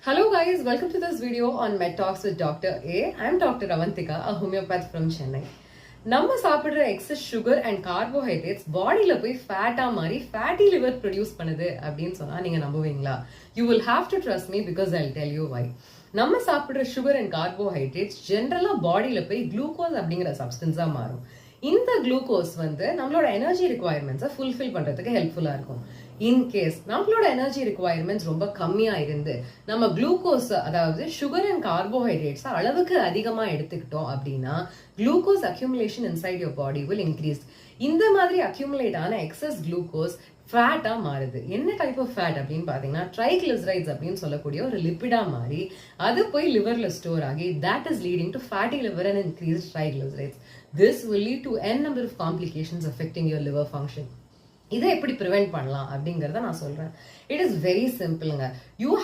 Hello guys, welcome to this video on Med Talks with Dr. A. I'm Dr. Avantika, a homeopath from Chennai. நம்ம சாப்பிடுற excess sugar and carbohydrates பாடியில போய் ஃபேட்டா மாதிரி fatty liver produce பண்ணுது அப்படின்னு சொன்னா நீங்க நம்புவீங்களா? You will have to trust me because I tell you why. நம்ம சாப்பிடுற சுகர் அண்ட் கார்போஹைட்ரேட்ஸ் ஜென்ரலா பாடியில போய் குளுக்கோஸ் அப்படிங்கிற சப்ஸ்டன்ஸா மாறும். இந்த குளுக்கோஸ் நம்மளோட எனர்ஜி ரிக்வயர்மெண்ட்ஸை ஃபுல்ஃபில் பண்றதுக்கு ஹெல்ப்ஃபுல்லா இருக்கும். இன்கேஸ் நம்மளோட எனர்ஜி ரிக்வயர்மெண்ட்ஸ் ரொம்ப கம்மியா இருந்து நம்ம குளுக்கோஸ் அதாவது சுகர் அண்ட் கார்போஹைட்ரேட்ஸ் அளவுக்கு அதிகமா எடுத்துக்கிட்டோம் அப்படின்னா glucose accumulation inside your body will increase. இந்த மாதிரி அக்யூமுலேட் ஆன எக்ஸஸ் குளுக்கோஸ் ஃபேட்டா மாறுது. என்ன டைப் ஆஃப் ஃபேட் அப்படின்னு பாத்தீங்கன்னா ட்ரைகிளிசரைட்ஸ் அப்படின்னு சொல்லக்கூடிய ஒரு லிப்பிடா மாறி அது போய் லிவர்ல ஸ்டோர் ஆகி that is leading to fatty liver and increase triglycerides. This will lead to n number of complications affecting your liver function. இதை எப்படி ப்ரிவென்ட் பண்ணலாம் அப்படிங்கறத நான் சொல்றேன். இட் இஸ் வெரி சிம்பிள்ங்க. யூ